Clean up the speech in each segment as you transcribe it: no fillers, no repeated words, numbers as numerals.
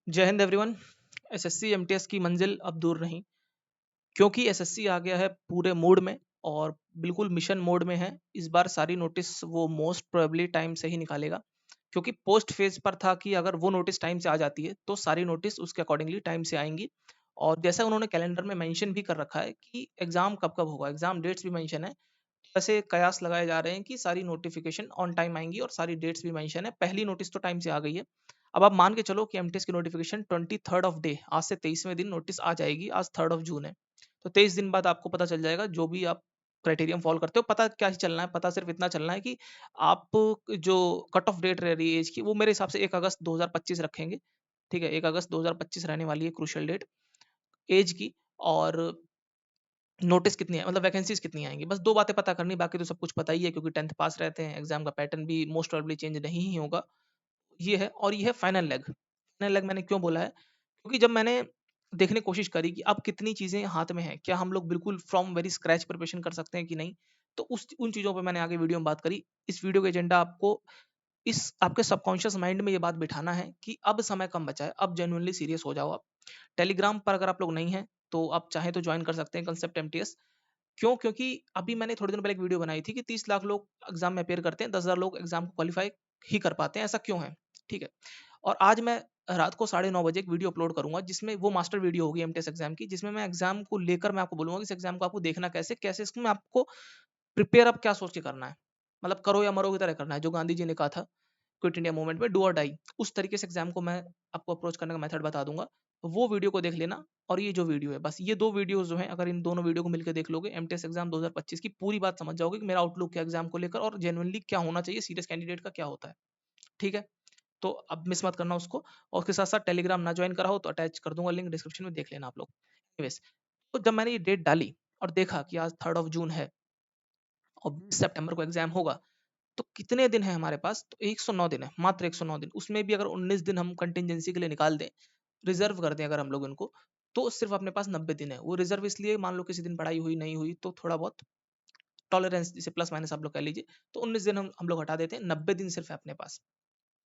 जय Hind everyone. SSC MTS की मंजिल अब दूर नहीं, क्योंकि एसएससी आ गया है पूरे मोड में और बिल्कुल मिशन मोड में है। इस बार सारी नोटिस वो मोस्ट प्रोबेबली टाइम से ही निकालेगा, क्योंकि पोस्ट फेज पर था कि अगर वो नोटिस टाइम से आ जाती है तो सारी नोटिस उसके अकॉर्डिंगली टाइम से आएंगी। और जैसा उन्होंने कैलेंडर में मेंशन भी कर रखा है कि एग्जाम कब कब होगा, एग्जाम डेट्स भी मेंशन है। वैसे कयास लगाए जा रहे हैं कि सारी नोटिफिकेशन ऑन टाइम आएंगी और सारी डेट्स भी मेंशन है। पहली नोटिस तो टाइम से आ गई है। अब आप मान के चलो कि एमटीएस की नोटिफिकेशन 23rd ऑफ डे, आज से 23वें दिन नोटिस आ जाएगी। आज 3rd ऑफ जून है, तो 23 दिन बाद आपको पता चल जाएगा जो भी आप क्राइटेरियम फॉलो करते हो। पता क्या ही चलना है, पता सिर्फ इतना चलना है कि आप जो कट ऑफ डेट रह रही है एज की, वो मेरे हिसाब से 1 अगस्त 2025 रखेंगे। ठीक है, 1 अगस्त 2025 रहने वाली है क्रूशियल डेट एज की। और नोटिस कितनी है, मतलब वैकेंसीज कितनी आएंगी, बस दो बातें पता करनी, बाकी तो सब कुछ पता ही है, क्योंकि 10th पास रहते हैं। एग्जाम का पैटर्न भी मोस्ट प्रोबेबली चेंज नहीं ही होगा। ये है, और ये है फाइनल लेग। फाइनल लेग मैंने क्यों बोला है, क्योंकि जब मैंने देखने की कोशिश करी कि अब कितनी चीजें हाथ में हैं, क्या हम लोग बिल्कुल फ्रॉम वेरी स्क्रैच प्रिपरेशन कर सकते हैं कि नहीं, तो उस उन चीजों पे मैंने आगे वीडियो में बात करी। इस वीडियो का एजेंडा आपको इस आपके सबकॉन्शियस माइंड में ये बात बिठाना है कि अब समय कम बचा है, अब जेन्युइनली सीरियस हो जाओ आप। टेलीग्राम पर अगर आप लोग नहीं हैं तो आप चाहें तो ज्वाइन कर सकते हैं कंसेप्ट एमटीएस। क्यों? क्योंकि अभी मैंने थोड़े दिन पहले एक वीडियो बनाई थी कि 30 लाख लोग एग्जाम में अपेयर करते हैं, 10,000 लोग एग्जाम को क्वालिफाई ही कर पाते हैं, ऐसा क्यों है? ठीक है। और आज मैं रात को 9:30 बजे एक वीडियो अपलोड करूंगा, जिसमें वो मास्टर वीडियो होगी एमटीएस एग्जाम की, जिसमें मैं एग्जाम को लेकर मैं आपको बोलूंगा कि इस एग्जाम को आपको देखना कैसे कैसे, इसमें आपको प्रिपेयर अब क्या सोच के करना है। मतलब करो या मरो की तरह करना है, जो गांधी जी ने कहा था क्विट इंडिया मूवमेंट में, डू और डाई। उस तरीके से एग्जाम को मैं आपको अप्रोच करने का मेथड बता दूंगा। तो वो वीडियो को देख लेना। और ये जो वीडियो है, बस ये दो वीडियोस जो हैं, अगर इन दोनों वीडियो को मिलकर देख लोगे, एमटीएस एग्जाम 2025 की पूरी बात समझ जाओगे कि मेरा आउटलुक क्या एग्जाम को लेकर, और जेन्युइनली क्या होना चाहिए, सीरियस कैंडिडेट का क्या होता है। ठीक है, तो अब मिस मत करना उसको। और उसके साथ साथ टेलीग्राम ना ज्वाइन करा हो तो अटैच कर दूंगा लिंक डिस्क्रिप्शन में, देख लेना आप लोग। Anyways, तो जब मैंने ये डेट डाली और देखा कि आज 3rd ऑफ जून है और 20 सितंबर को एग्जाम होगा, तो कितने दिन है हमारे पास? तो 109 दिन है, मात्र 109 दिन। उसमें भी अगर 19 दिन हम कंटिजेंसी के लिए निकाल दें, रिजर्व कर दें अगर हम लोग इनको, तो सिर्फ अपने पास 90 दिन है। वो रिजर्व इसलिए, मान लो किसी दिन पढ़ाई हुई नहीं हुई तो थोड़ा बहुत टॉलरेंस, जिसे प्लस माइनस आप लोग कह लीजिए, तो 19 दिन हम लोग हटा देते हैं, 90 दिन सिर्फ है अपने पास।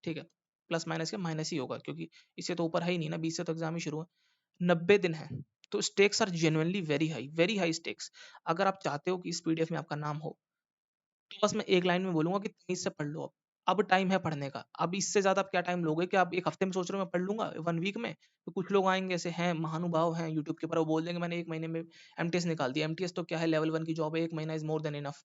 ठीक है, प्लस माइनस के माइनस ही होगा, क्योंकि इससे तो ऊपर है ही नहीं ना, 20 से तो एग्जाम ही शुरू है। 90 दिन है, तो stakes are genuinely very high stakes. अगर आप चाहते हो कि इस पीडीएफ में आपका नाम हो, तो बस मैं एक लाइन में बोलूंगा कि तेज से पढ़ लो। अब टाइम है पढ़ने का। अब इससे ज्यादा आप क्या टाइम लोगे? कि आप एक हफ्ते में सोच रहे हो मैं पढ़ लूंगा, 1 वीक में? तो कुछ लोग आएंगे, ऐसे हैं महानुभाव हैं यूट्यूब के ऊपर, वो बोल देंगे मैंने 1 महीने में एमटीएस निकाल दिया। एमटीएस तो क्या है, लेवल 1 की जॉब है, 1 महीना इज मोर देन इनफ।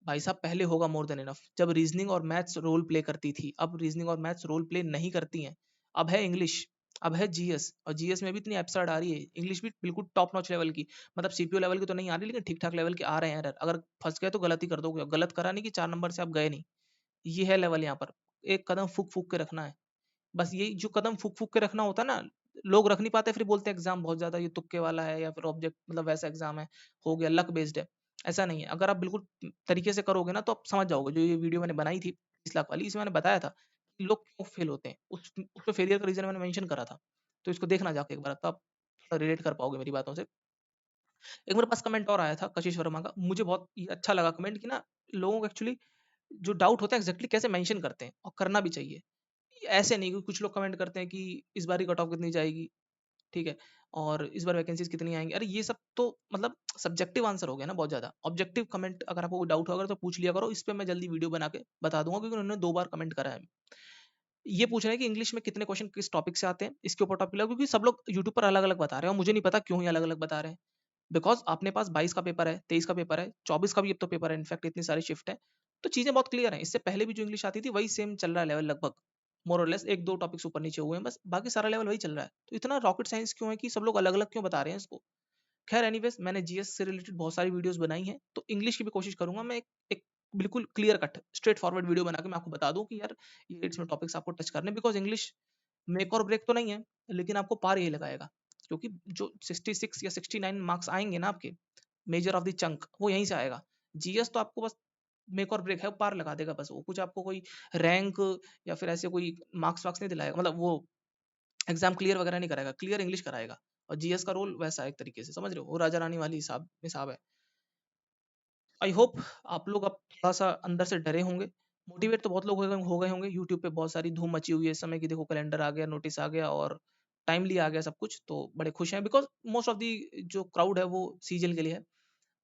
भाई साहब, पहले होगा मोर देन इनफ, जब रीजनिंग और मैथ्स रोल प्ले करती थी। अब रीजनिंग और मैथ्स रोल प्ले नहीं करती हैं। अब है इंग्लिश, अब है जीएस, और जीएस में भी इतनी एब्सर्ड आ रही है, इंग्लिश भी बिल्कुल टॉप नॉच लेवल की। मतलब सीपीयू लेवल की तो नहीं आ रही, लेकिन ठीक ठाक लेवल के आ रहे हैं एरर। अगर फंस गए तो गलती कर दोगे, गलत करा नहीं कि 4 नंबर से आप गए नहीं। ये है लेवल यहाँ पर। एक कदम फूक फूक के रखना है। बस यही जो कदम फूक फूक के रखना होता है ना, लोग रख नहीं पाते, फिर बोलते हैं एग्जाम बहुत ज्यादा ये तुक्के वाला है, या फिर ऑब्जेक्ट मतलब वैसा एग्जाम है, हो गया लक बेस्ड है। ऐसा नहीं है। अगर आप बिल्कुल तरीके से करोगे ना, तो आप समझ जाओगे। जो ये वीडियो मैंने बनाई थी 30 लाख वाली, इसमें मैंने बताया था कि लोग क्यों फेल होते हैं, उसमें फेलियर का रीजन मैंने मेंशन करा था। तो इसको देखना जाके एक बार, तो आप रिलेट कर पाओगे मेरी बातों से। एक मेरे पास कमेंट और आया था कशिश वर्मा का, मुझे बहुत ये अच्छा लगा कमेंट, कि ना लोगों को एक्चुअली जो डाउट होता है एग्जैक्टली कैसे मेंशन करते हैं, और करना भी चाहिए। ऐसे नहीं कि कुछ लोग कमेंट करते हैं कि इस बार कट ऑफ कितनी जाएगी, ठीक है, और इस बार वैकेंसीज कितनी आएंगी। अरे ये सब तो मतलब सब्जेक्टिव आंसर हो गया ना बहुत ज्यादा। ऑब्जेक्टिव कमेंट अगर आपको कोई डाउट होगा तो पूछ लिया करो, इस पे मैं जल्दी वीडियो बना के बता दूंगा, क्योंकि उन्होंने 2 बार कमेंट करा है। ये पूछ रहे हैं कि इंग्लिश में कितने क्वेश्चन किस टॉपिक से आते हैं, इसके ऊपर टॉपिक लगा, क्योंकि सब लोग यूट्यूब पर अलग अलग बता रहे हैं और मुझे नहीं पता क्यों ही अलग अलग बता रहे हैं। बिकॉज अपने पास 22 का पेपर है, 23 का पेपर है, 24 का भी अब तो पेपर है, इनफैक्ट इतनी सारी शिफ्ट है। तो चीजें बहुत क्लियर हैं। इससे पहले भी जो इंग्लिश आती थी वही सेम चल रहा है लेवल, लगभग मोर और लेस, एक दो टॉपिक्स ऊपर नीचे हुए हैं बस, बाकी सारा लेवल वही चल रहा है। तो इतना रॉकेट साइंस क्यों है कि सब लोग अलग अलग क्यों बता रहे हैं इसको? खैर एनीवेज, मैंने जीएस से रिलेटेड बहुत सारी वीडियोस बनाई हैं, तो इंग्लिश की भी कोशिश करूंगा मैं एक बिल्कुल clear cut straight forward video बना के मैं आपको बता दूं कि यार ये इसमें टॉपिक्स आपको टच करने, बिकॉज इंग्लिश मेक और ब्रेक तो नहीं है, लेकिन आपको पार यही लगाएगा। क्योंकि जो 66 या 69 मार्क्स आएंगे ना आपके, मेजर ऑफ द चंक वो यहीं से आएगा। जीएस तो आपको बस मेक और ब्रेक है, वो पार लगा देगा बस। वो कुछ आपको कोई रैंक या फिर ऐसे कोई मार्क्स वार्क्स नहीं दिलाएगा, मतलब वो एग्जाम क्लियर वगैरह नहीं कराएगा, क्लियर इंग्लिश कराएगा। और जीएस का रोल वैसा है, एक तरीके से समझ रहे हो, वो राजा रानी वाली हिसाब हिसाब है। आई होप आप लोग अब थोड़ा सा अंदर से डरे होंगे। मोटिवेट तो बहुत लोग हो गए होंगे। यूट्यूब पे बहुत सारी धूम मची हुई है इस समय की, देखो कैलेंडर आ गया, नोटिस आ गया, और टाइमली आ गया सब कुछ, तो बड़े खुश हैं बिकॉज़ मोस्ट ऑफ दी जो क्राउड है वो सीजीएल के लिए है,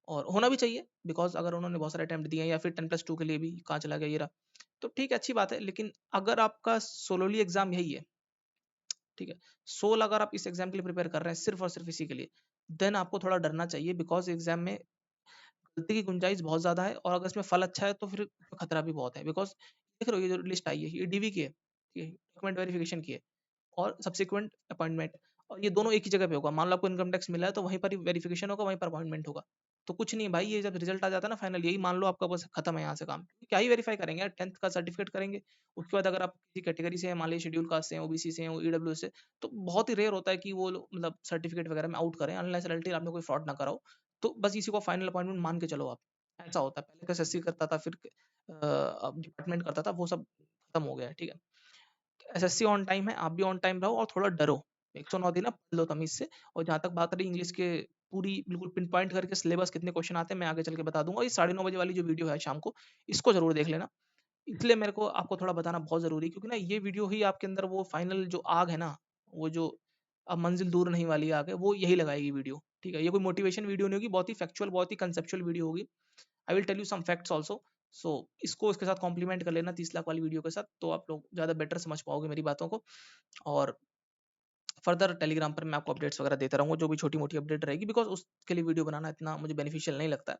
और होना भी चाहिए बिकॉज़ अगर उन्होंने बहुत सारे अटेम्प्ट दिए हैं या फिर 10+2 के लिए भी कहाँ चला गया ये रहा, तो ठीक है, अच्छी बात है। लेकिन अगर आपका सोलोली एग्ज़ाम यही है, ठीक है, सोल अगर आप इस एग्ज़ाम के लिए प्रिपेयर कर रहे हैं सिर्फ़ और सिर्फ़ इसी के लिए, देन आपको थोड़ा डरना चाहिए बिकॉज़ एग्ज़ाम में गलती की गुंजाइश बहुत ज़्यादा है, और अगर इसमें फल अच्छा है तो फिर खतरा भी बहुत है बिकॉज़ देख रहे हो ये जो लिस्ट आई है ये डीवी की है, ये डॉक्यूमेंट वेरिफिकेशन की है, और सब्सिक्वेंट अपॉइंटमेंट, और ये दोनों एक ही जगह पे होगा। मान लो आपको इनकम टैक्स मिला है तो वहीं पर ही वेरिफिकेशन होगा, वहीं पर अपॉइंटमेंट होगा। तो कुछ नहीं भाई, ये जब रिजल्ट आ जाता है ना फाइनल, यही मान लो आपका बस खत्म है यहाँ से काम। क्या ही वेरीफाई करेंगे यार, 10th का सर्टिफिकेट करेंगे। उसके बाद अगर आप किसी कैटेगरी से हैं, मान लीजिए शेड्यूल कास्ट से हैं, ओबीसी से हैं, ईडब्ल्यू से, तो बहुत ही रेयर होता है कि वो लोग मतलब सर्टिफिकेट वगैरह में आउट करें, अनलेस अनटिल आपने कोई फ्रॉड ना करा हो। तो बस इसी को फाइनल अपॉइंटमेंट मान के चलो आप। ऐसा होता है, पहले का एसएससी करता था, फिर अब डिपार्टमेंट करता था, वो सब खत्म हो गया है, ठीक है। एसएससी ऑन टाइम है, आप भी ऑन टाइम रहो और थोड़ा डरो। 109 दिन आप पढ़ लो तमीज़ से। और जहाँ तक बात रही इंग्लिश के, पूरी बिल्कुल पिन पॉइंट करके सिलेबस कितने क्वेश्चन आते हैं मैं आगे चल के बता दूँगा। ये 9:30 बजे वाली जो वीडियो है शाम को, इसको ज़रूर देख लेना। इसलिए मेरे को आपको थोड़ा बताना बहुत ज़रूरी है, क्योंकि ना ये वीडियो ही आपके अंदर वो फाइनल जो आग है ना, वो जो अब मंजिल दूर नहीं वाली आग है, वो यही लगाएगी वीडियो, ठीक है? ये कोई मोटिवेशन वीडियो नहीं होगी, बहुत ही फैक्चुअल, बहुत ही कंसेप्चुअल वीडियो होगी। I will tell you some facts also. So इसको इसके साथ कॉम्प्लीमेंट कर लेना 30 लाख वाली वीडियो के साथ, तो आप लोग ज़्यादा बेटर समझ पाओगे मेरी बातों को। और फर्दर टेलीग्राम पर मैं आपको अपडेट्स वगैरह देता रहूँगा, जो भी छोटी-मोटी अपडेट रहेगी, बिकॉज़ उसके लिए वीडियो बनाना इतना मुझे बेनिफिशियल नहीं लगता है।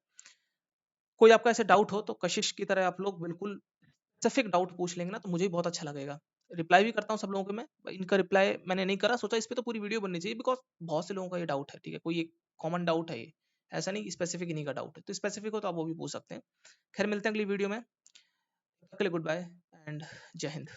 कोई आपका ऐसे डाउट हो तो कशिश की तरह आप लोग बिल्कुल स्पेसिफिक डाउट पूछ लेंगे ना, तो मुझे भी बहुत अच्छा लगेगा। रिप्लाई भी करता हूँ सब लोगों के मैं। इनका रिप्लाई मैंने नहीं करा, सोचा इस पे तो पूरी वीडियो बननी चाहिए बिकॉज़ बहुत से लोगों का ये डाउट है, ठीक है? कोई एक कॉमन डाउट है ये। ऐसा नहीं स्पेसिफिक इन्हीं का डाउट है। तो स्पेसिफिक हो तो आप वो भी पूछ सकते हैं। खैर मिलते हैं अगली वीडियो में। तब तक के लिए गुड बाय एंड जय हिंद।